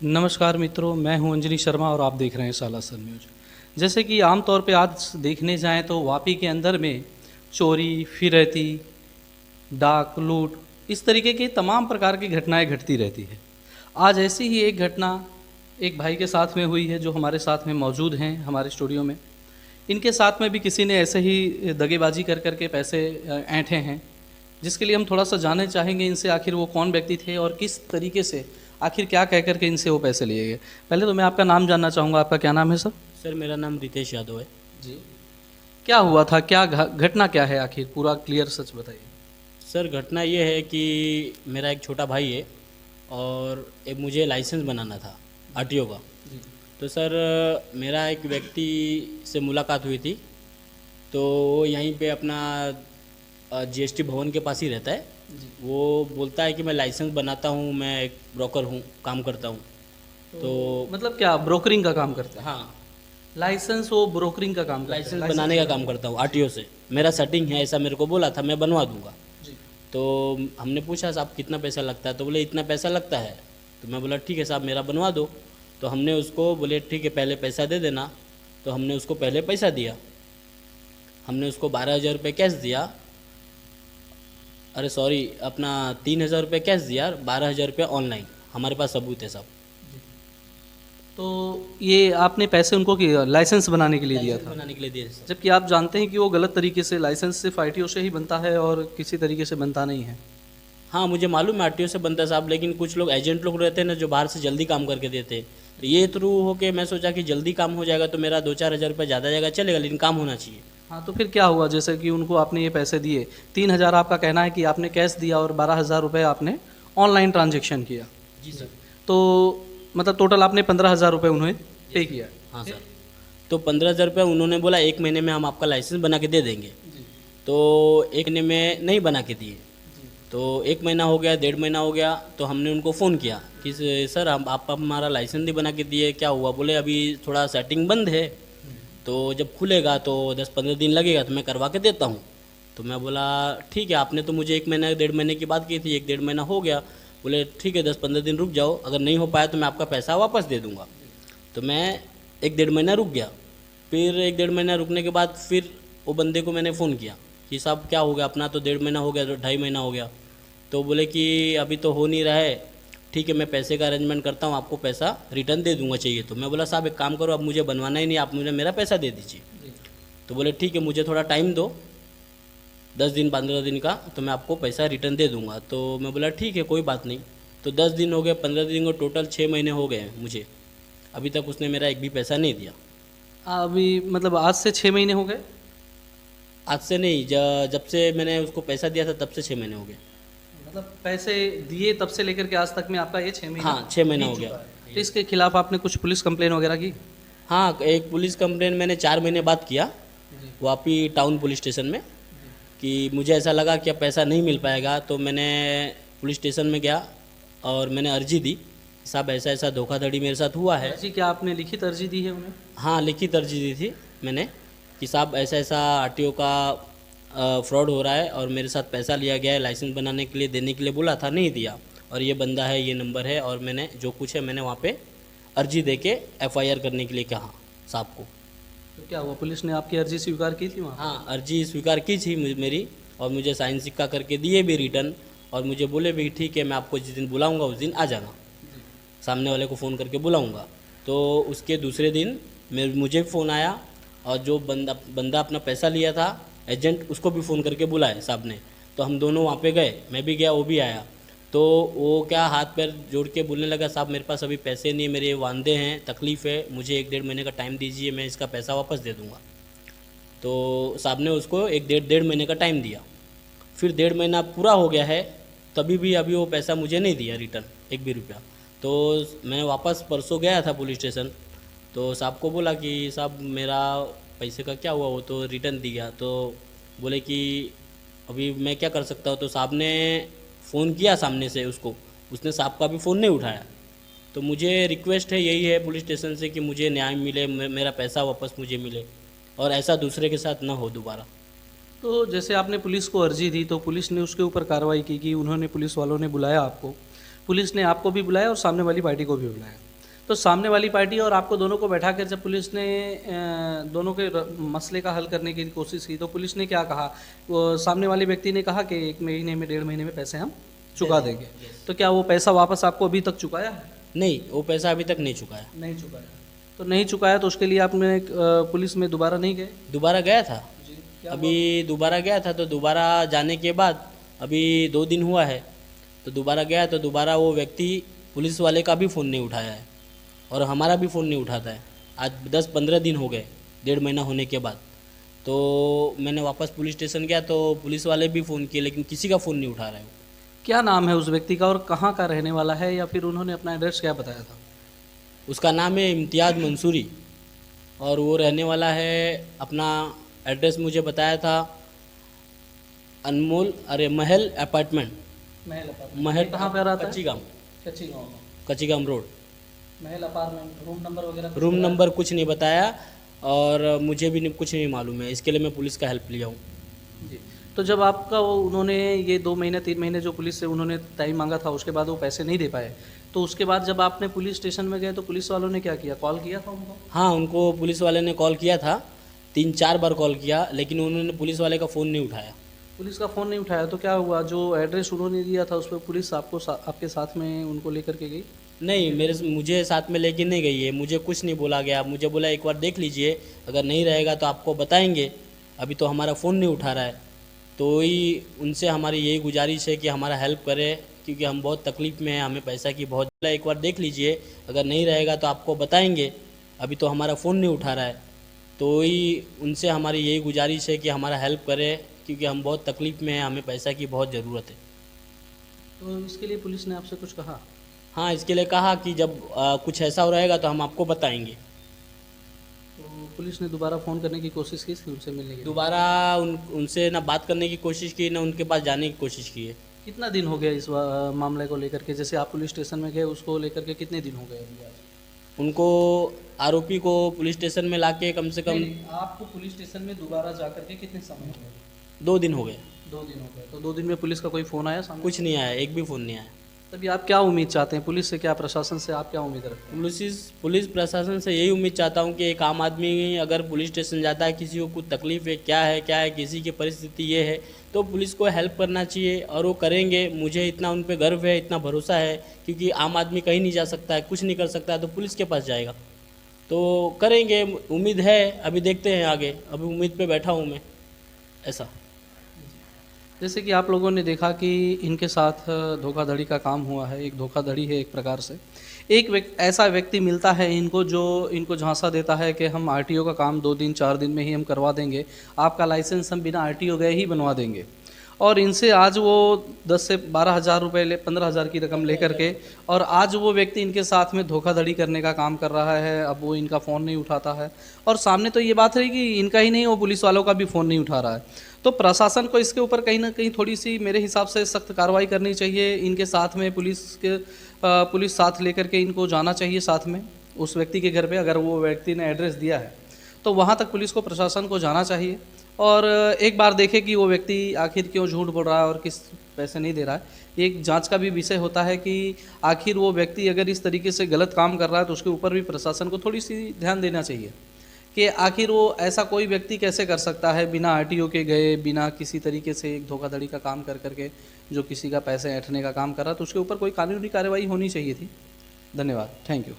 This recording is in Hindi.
नमस्कार मित्रों, मैं हूं अंजलि शर्मा और आप देख रहे हैं सालासर न्यूज। जैसे कि आमतौर पे आज देखने जाएं तो वापी के अंदर में चोरी, फिरैती, डाक, लूट, इस तरीके की तमाम प्रकार की घटनाएं घटती रहती है। आज ऐसी ही एक घटना एक भाई के साथ में हुई है जो हमारे साथ में मौजूद हैं हमारे स्टूडियो में। इनके साथ में भी किसी ने ऐसे ही दगेबाजी कर कर के पैसे ऐंठे हैं, जिसके लिए हम थोड़ा सा जानना चाहेंगे इनसे आखिर वो कौन व्यक्ति थे और किस तरीके से आखिर क्या कह कर के इनसे वो पैसे लिए गए। पहले तो मैं आपका नाम जानना चाहूँगा, आपका क्या नाम है सर? सर मेरा नाम रितेश यादव है। जी। क्या हुआ था, क्या घटना क्या है, आखिर पूरा क्लियर सच बताइए। सर घटना ये है कि मेरा एक छोटा भाई है और एक मुझे लाइसेंस बनाना था आरटीओ का। जी। तो सर मेरा एक व्यक्ति से मुलाकात हुई थी, तो वो यहीं पे अपना जीएसटी भवन के पास ही रहता है। जी। वो बोलता है कि मैं लाइसेंस बनाता हूँ, मैं एक ब्रोकर हूँ, काम करता हूँ। तो मतलब क्या ब्रोकरिंग का काम करते हैं? हाँ, लाइसेंस वो ब्रोकरिंग का काम करते हैं? लाइसेंस बनाने का काम करता हूँ आरटीओ से। मेरा सेटिंग है, ऐसा मेरे को बोला था, मैं बनवा दूंगा। जी। तो हमने पूछा साहब कितना पैसा लगता है, तो बोले इतना पैसा लगता है। तो मैं बोला ठीक है साहब मेरा बनवा दो। तो हमने उसको बोले ठीक है पहले पैसा दे देना। तो हमने उसको पहले पैसा दिया, हमने उसको 12,000 रुपये कैश दिया। अरे सॉरी, अपना 3,000 रुपये कैश दिया, 12,000 रुपये ऑनलाइन। हमारे पास सबूत है सब। तो ये आपने पैसे उनको लाइसेंस बनाने के लिए दिया लाइसेंस था, बनाने के लिए दिए सर। जबकि आप जानते हैं कि वो गलत तरीके से लाइसेंस सिर्फ आईटीओ से ही बनता है और किसी तरीके से बनता नहीं है। हाँ मुझे मालूम है आरटीओ से बनता है साहब, लेकिन कुछ लोग एजेंट लोग रहते हैं ना जो बाहर से जल्दी काम करके देते हैं। तो ये थ्रू हो के मैं सोचा कि जल्दी काम हो जाएगा तो मेरा 2-4 हज़ार रुपये ज़्यादा जाएगा, चलेगा, लेकिन काम होना चाहिए। हाँ, तो फिर क्या हुआ? जैसे कि उनको आपने ये पैसे दिए, 3,000 आपका कहना है कि आपने कैश दिया और 12,000 रुपये आपने ऑनलाइन ट्रांजेक्शन किया। जी सर। तो मतलब टोटल आपने 15,000 रुपये उन्हें पे किया। हाँ सर। तो 15,000 रुपये उन्होंने बोला 1 महीने में हम आपका लाइसेंस बना के दे देंगे। जी। तो 1 महीने में नहीं बना के दिए। तो 1 महीना हो गया, 1.5 महीना हो गया, तो हमने उनको फ़ोन किया कि सर हम आप हमारा लाइसेंस नहीं बना के दिए, क्या हुआ? बोले अभी थोड़ा सेटिंग बंद है, तो जब खुलेगा तो 10-15 दिन लगेगा तो मैं करवा के देता हूँ। तो मैं बोला ठीक है, आपने तो मुझे 1 महीना 1.5 महीने की बात की थी, 1-1.5 महीना हो गया। बोले ठीक है 10-15 दिन रुक जाओ, अगर नहीं हो पाया तो मैं आपका पैसा वापस दे दूँगा। तो मैं 1-1.5 महीना रुक गया। फिर 1-1.5 महीना रुकने के बाद फिर वो बंदे को मैंने फ़ोन किया कि साहब क्या हो गया, अपना तो 1.5 महीना हो गया, तो 2.5 महीना हो गया। तो बोले कि अभी तो हो नहीं रहा है, ठीक है मैं पैसे का अरेंजमेंट करता हूँ, आपको पैसा रिटर्न दे दूंगा चाहिए तो। मैं बोला साहब एक काम करो, अब मुझे बनवाना ही नहीं, आप मुझे मेरा पैसा दे दीजिए। तो बोले ठीक है मुझे थोड़ा टाइम दो, 10 दिन 15 दिन का, तो मैं आपको पैसा रिटर्न दे दूंगा। तो मैं बोला ठीक है कोई बात नहीं। तो 10 दिन हो गए, 15 दिन को टोटल 6 महीने हो गए मुझे, अभी तक उसने मेरा एक भी पैसा नहीं दिया। अभी मतलब आज से 6 महीने हो गए? आज से नहीं, जब से मैंने उसको पैसा दिया था तब से 6 महीने हो गए। मतलब पैसे दिए तब से लेकर के आज तक में आपका ये 6 महीना? हाँ 6 महीना हो बीत गया। चुका है। तो इसके खिलाफ आपने कुछ पुलिस कंप्लेन वगैरह की? हाँ एक पुलिस कंप्लेन मैंने 4 महीने बाद किया जी। वापी टाउन पुलिस स्टेशन में, कि मुझे ऐसा लगा कि अब पैसा नहीं मिल पाएगा। तो मैंने पुलिस स्टेशन में गया और मैंने अर्जी दी, साहब ऐसा ऐसा धोखाधड़ी मेरे साथ हुआ है। अर्जी क्या आपने लिखित अर्जी दी है उन्हें? हाँ लिखित अर्जी दी थी मैंने कि साहब ऐसा ऐसा आरटीओ का फ्रॉड हो रहा है और मेरे साथ पैसा लिया गया है, लाइसेंस बनाने के लिए देने के लिए बोला था, नहीं दिया, और ये बंदा है, ये नंबर है, और मैंने जो कुछ है मैंने वहाँ पे अर्जी दे के एफआईआर करने के लिए कहा साहब को। तो क्या हुआ, पुलिस ने आपकी अर्जी स्वीकार की थी वहाँ? हाँ अर्जी स्वीकार की थी मेरी, और मुझे साइन सिक्का करके दिए भी रिटर्न, और मुझे बोले भी ठीक है मैं आपको जिस दिन बुलाऊंगा उस दिन आ जाना, सामने वाले को फ़ोन करके बुलाऊंगा। तो उसके दूसरे दिन मुझे फ़ोन आया, और जो बंदा अपना पैसा लिया था एजेंट, उसको भी फ़ोन करके बुलाया साहब ने। तो हम दोनों वहाँ पे गए, मैं भी गया वो भी आया। तो वो क्या हाथ पैर जोड़ के बोलने लगा साहब मेरे पास अभी पैसे नहीं, मेरे वांदे हैं, तकलीफ़ है, मुझे 1-1.5 महीने का टाइम दीजिए, मैं इसका पैसा वापस दे दूँगा। तो साहब ने उसको 1-1.5 महीने का टाइम दिया। फिर 1.5 महीना पूरा हो गया है, तभी भी अभी वो पैसा मुझे नहीं दिया रिटर्न, एक भी रुपया। तो मैं वापस परसों गया था पुलिस स्टेशन, तो साहब को बोला कि साहब मेरा पैसे का क्या हुआ, वो तो रिटर्न दिया। तो बोले कि अभी मैं क्या कर सकता हूँ। तो साहब ने फ़ोन किया सामने से उसको, उसने साहब का भी फ़ोन नहीं उठाया। तो मुझे रिक्वेस्ट है यही है पुलिस स्टेशन से कि मुझे न्याय मिले, मेरा पैसा वापस मुझे मिले, और ऐसा दूसरे के साथ ना हो दोबारा। तो जैसे आपने पुलिस को अर्जी दी तो पुलिस ने उसके ऊपर कार्रवाई की कि उन्होंने, पुलिस वालों ने बुलाया आपको, पुलिस ने आपको भी बुलाया और सामने वाली पार्टी को भी बुलाया। तो सामने वाली पार्टी और आपको दोनों को बैठा कर जब पुलिस ने दोनों के मसले का हल करने की कोशिश की तो पुलिस ने क्या कहा? वो सामने वाले व्यक्ति ने कहा कि 1 महीने में 1.5 महीने में पैसे हम चुका देंगे। तो क्या वो पैसा वापस आपको अभी तक चुकाया है? नहीं, वो पैसा अभी तक नहीं चुकाया। नहीं चुकाया। तो नहीं चुकाया तो उसके लिए आपने पुलिस में दोबारा नहीं गए? दोबारा गया था, जी। अभी दोबारा गया था, तो दोबारा जाने के बाद अभी 2 दिन हुआ है, तो दोबारा गया तो दोबारा वो व्यक्ति पुलिस वाले का भी फ़ोन नहीं उठाया है और हमारा भी फ़ोन नहीं उठाता है। आज 10-15 दिन हो गए, 1.5 महीना होने के बाद। तो मैंने वापस पुलिस स्टेशन गया तो पुलिस वाले भी फ़ोन किए, लेकिन किसी का फ़ोन नहीं उठा रहे हो। क्या नाम है उस व्यक्ति का और कहाँ का रहने वाला है, या फिर उन्होंने अपना एड्रेस क्या बताया था? उसका नाम है इम्तियाज़ मंसूरी और वो रहने वाला है, अपना एड्रेस मुझे बताया था महल अपार्टमेंट, महल कहाँ पे रहता है? कच्ची गाँव, कच्ची गाँव में। कच्ची गाँव रोड। महल अपार्टमेंट, रूम नंबर वगैरह कुछ रूम बताया? नंबर कुछ नहीं बताया और मुझे भी कुछ नहीं मालूम है, इसके लिए मैं पुलिस का हेल्प लिया हूँ। जी। तो जब आपका वो उन्होंने ये 2 महीने 3 महीने जो पुलिस से उन्होंने टाइम मांगा था उसके बाद वो पैसे नहीं दे पाए, तो उसके बाद जब आपने पुलिस स्टेशन में गए तो पुलिस वालों ने क्या किया? कॉल किया था उनको? हाँ, उनको पुलिस वाले ने कॉल किया था, 3-4 बार कॉल किया, लेकिन उन्होंने पुलिस वाले का फ़ोन नहीं उठाया। पुलिस का फ़ोन नहीं उठाया तो क्या हुआ? जो एड्रेस उन्होंने दिया था उस पर पुलिस आपके साथ में उनको लेकर के गई? नहीं, मुझे साथ में लेके नहीं गई है, मुझे कुछ नहीं बोला गया। मुझे बोला एक बार देख लीजिए, अगर नहीं रहेगा तो आपको बताएंगे, अभी तो हमारा फ़ोन नहीं उठा रहा है। तो ही उनसे हमारी यही गुजारिश है कि हमारा हेल्प करें, क्योंकि हम बहुत तकलीफ़ में हैं, हमें पैसा की बहुत। एक बार देख लीजिए, अगर नहीं रहेगा तो आपको बताएंगे, अभी तो हमारा फ़ोन नहीं उठा रहा है। तो ही उनसे हमारी यही गुजारिश है कि हमारा हेल्प करें, क्योंकि हम बहुत तकलीफ़ में हैं, हमें पैसा की बहुत ज़रूरत है। तो इसके लिए पुलिस ने आपसे कुछ कहा? हाँ, इसके लिए कहा कि जब कुछ ऐसा हो रहेगा तो हम आपको बताएंगे। तो पुलिस ने दोबारा फ़ोन करने की कोशिश की उनसे मिलने की? दोबारा उनसे ना बात करने की कोशिश की, ना उनके पास जाने की कोशिश की है। कितना दिन हो गया इस मामले को लेकर के? जैसे आप पुलिस स्टेशन में गए उसको लेकर के कितने दिन हो गए अभी आज? उनको, आरोपी को पुलिस स्टेशन में लाके कम से कम नहीं, आपको पुलिस स्टेशन में दोबारा जा कर के कितने समय हो गए? 2 दिन हो गए। 2 दिन हो गए। तो 2 दिन में पुलिस का कोई फ़ोन आया सामने? कुछ नहीं आया, एक भी फ़ोन नहीं आया। तभी आप क्या उम्मीद चाहते हैं पुलिस से, क्या प्रशासन से आप क्या उम्मीद रखते हैं? पुलिस प्रशासन से यही उम्मीद चाहता हूँ कि एक आम आदमी अगर पुलिस स्टेशन जाता है, किसी को कुछ तकलीफ़ है, क्या है, किसी की परिस्थिति ये है, तो पुलिस को हेल्प करना चाहिए और वो करेंगे। मुझे इतना उन पे गर्व है, इतना भरोसा है, क्योंकि आम आदमी कहीं नहीं जा सकता है, कुछ नहीं कर सकता है, तो पुलिस के पास जाएगा। तो करेंगे, उम्मीद है, अभी देखते हैं आगे, अभी उम्मीद पे बैठा हूँ मैं, ऐसा। जैसे कि आप लोगों ने देखा कि इनके साथ धोखाधड़ी का काम हुआ है, एक धोखाधड़ी है एक प्रकार से। एक ऐसा व्यक्ति मिलता है इनको जो इनको झांसा देता है कि हम आरटीओ का काम 2 दिन 4 दिन में ही हम करवा देंगे, आपका लाइसेंस हम बिना आरटीओ गए ही बनवा देंगे। और इनसे आज वो 10 से 12 हज़ार रुपये 15 हज़ार की रकम लेकर के, और आज वो व्यक्ति इनके साथ में धोखाधड़ी करने का काम कर रहा है। अब वो इनका फ़ोन नहीं उठाता है और सामने तो ये बात है कि इनका ही नहीं, वो पुलिस वालों का भी फ़ोन नहीं उठा रहा है। तो प्रशासन को इसके ऊपर कहीं ना कहीं थोड़ी सी मेरे हिसाब से सख्त कार्रवाई करनी चाहिए। इनके साथ में पुलिस साथ लेकर के इनको जाना चाहिए साथ में उस व्यक्ति के घर पे, अगर वो व्यक्ति ने एड्रेस दिया है तो वहाँ तक पुलिस को, प्रशासन को जाना चाहिए और एक बार देखे कि वो व्यक्ति आखिर क्यों झूठ बोल रहा है और किस पैसे नहीं दे रहा है। एक जांच का भी विषय होता है कि आखिर वो व्यक्ति अगर इस तरीके से गलत काम कर रहा है तो उसके ऊपर भी प्रशासन को थोड़ी सी ध्यान देना चाहिए कि आखिर वो ऐसा कोई व्यक्ति कैसे कर सकता है बिना आरटीओ के गए, बिना किसी तरीके से एक धोखाधड़ी का काम कर करके जो किसी का पैसे ऐंठने का काम कर रहा है, तो उसके ऊपर कोई कानूनी कार्रवाई होनी चाहिए थी। धन्यवाद, थैंक यू।